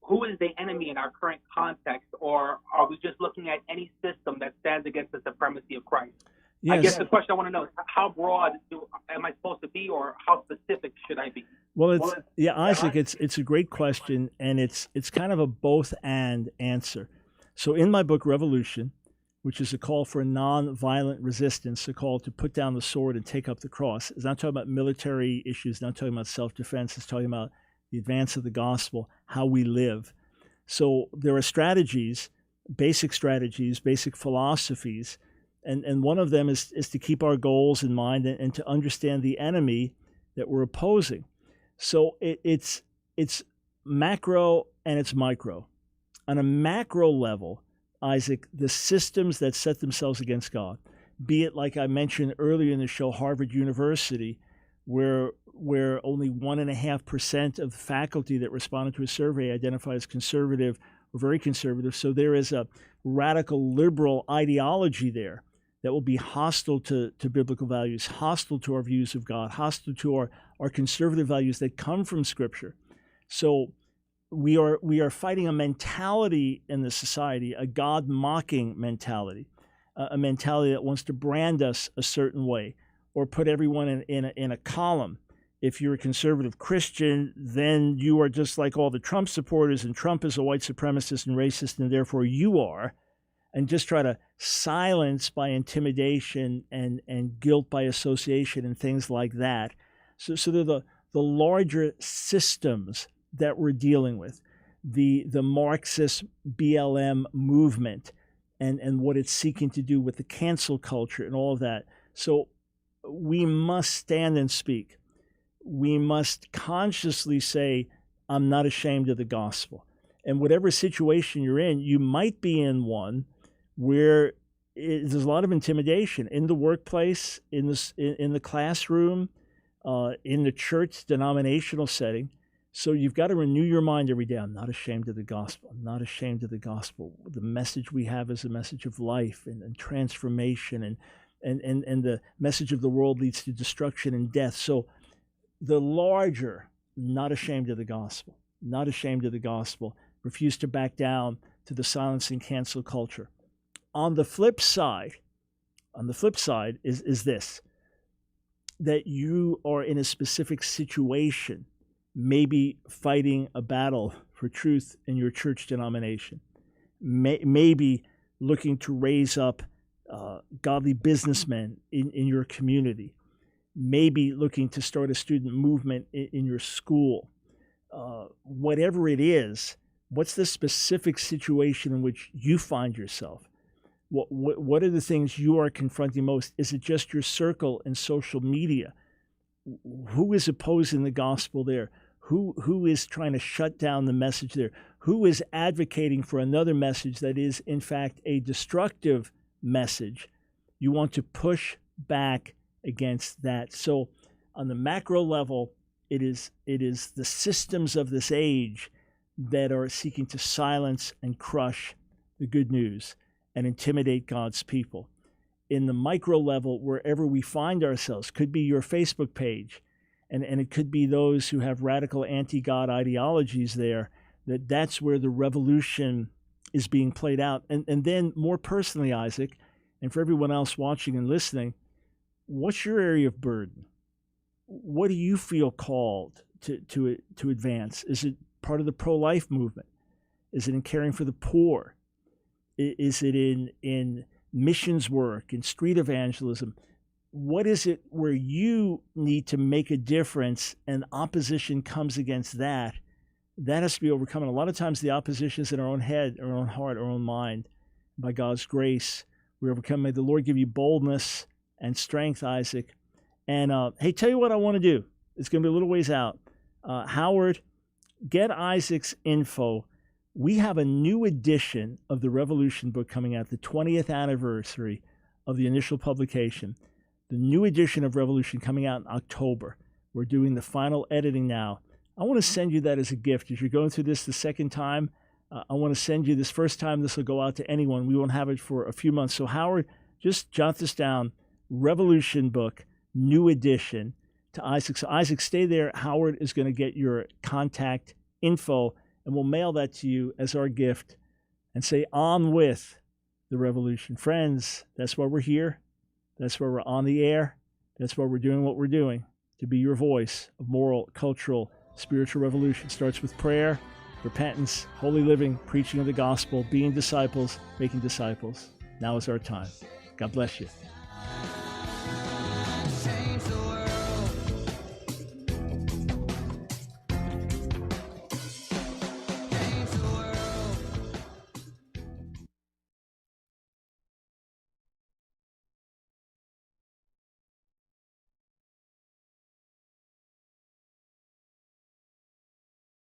who is the enemy in our current context, or are we just looking at any system that stands against the supremacy of Christ? Yes. I guess the question I want to know is how broad am I supposed to be, or how specific should I be? Well, Isaac, it's a great question, and it's kind of a both and answer. So in my book, Revolution, which is a call for a non-violent resistance, a call to put down the sword and take up the cross. It's not talking about military issues, not talking about self-defense. It's talking about the advance of the gospel, how we live. So there are strategies, basic philosophies, and one of them is to keep our goals in mind and to understand the enemy that we're opposing. So it's macro and it's micro. On a macro level, Isaac, the systems that set themselves against God, be it like I mentioned earlier in the show, Harvard University, where only 1.5% of the faculty that responded to a survey identified as conservative or very conservative. So there is a radical liberal ideology there that will be hostile to biblical values, hostile to our views of God, hostile to our conservative values that come from Scripture. So we are fighting a mentality in the society, a God-mocking mentality, a mentality that wants to brand us a certain way or put everyone in a column. If you're a conservative Christian, then you are just like all the Trump supporters, and Trump is a white supremacist and racist, and therefore you are, and just try to silence by intimidation and guilt by association and things like that. So they're the larger systems that we're dealing with, the Marxist BLM movement and what it's seeking to do with the cancel culture and all of that. So we must stand and speak. We must consciously say, I'm not ashamed of the gospel. And whatever situation you're in, you might be in one where there's a lot of intimidation in the workplace, in the classroom, in the church denominational setting. So you've got to renew your mind every day. I'm not ashamed of the gospel. I'm not ashamed of the gospel. The message we have is a message of life and transformation, and the message of the world leads to destruction and death. So the larger not ashamed of the gospel, not ashamed of the gospel, refuse to back down to the silence and cancel culture. On the flip side is this, that you are in a specific situation, maybe fighting a battle for truth in your church denomination, maybe looking to raise up godly businessmen in your community, maybe looking to start a student movement in your school. Whatever it is, what's the specific situation in which you find yourself? What are the things you are confronting most? Is it just your circle in social media? Who is opposing the gospel there? Who is trying to shut down the message there? Who is advocating for another message that is, in fact, a destructive message? You want to push back against that. So on the macro level, it is the systems of this age that are seeking to silence and crush the good news and intimidate God's people. In the micro level, wherever we find ourselves, could be your Facebook page, and it could be those who have radical anti-God ideologies there, that's where the revolution is being played out. And then more personally, Isaac, and for everyone else watching and listening, what's your area of burden? What do you feel called to advance? Is it part of the pro-life movement? Is it in caring for the poor? Is it in missions work, in street evangelism? What is it where you need to make a difference and opposition comes against that? That has to be overcome. And a lot of times the opposition is in our own head, our own heart, our own mind. By God's grace, we overcome. May the Lord give you boldness and strength, Isaac. And hey, tell you what I want to do. It's going to be a little ways out. Howard, get Isaac's info. We have a new edition of the Revolution book coming out, the 20th anniversary of the initial publication. The new edition of Revolution coming out in October. We're doing the final editing now. I want to send you that as a gift. As you're going through this the second time, I want to send you this. First time this will go out to anyone. We won't have it for a few months. So Howard, just jot this down. Revolution book, new edition to Isaac. So Isaac, stay there. Howard is going to get your contact info, and we'll mail that to you as our gift and say, on with the revolution. Friends, that's why we're here. That's why we're on the air. That's why we're doing what we're doing, to be your voice of moral, cultural, spiritual revolution. Starts with prayer, repentance, holy living, preaching of the gospel, being disciples, making disciples. Now is our time. God bless you.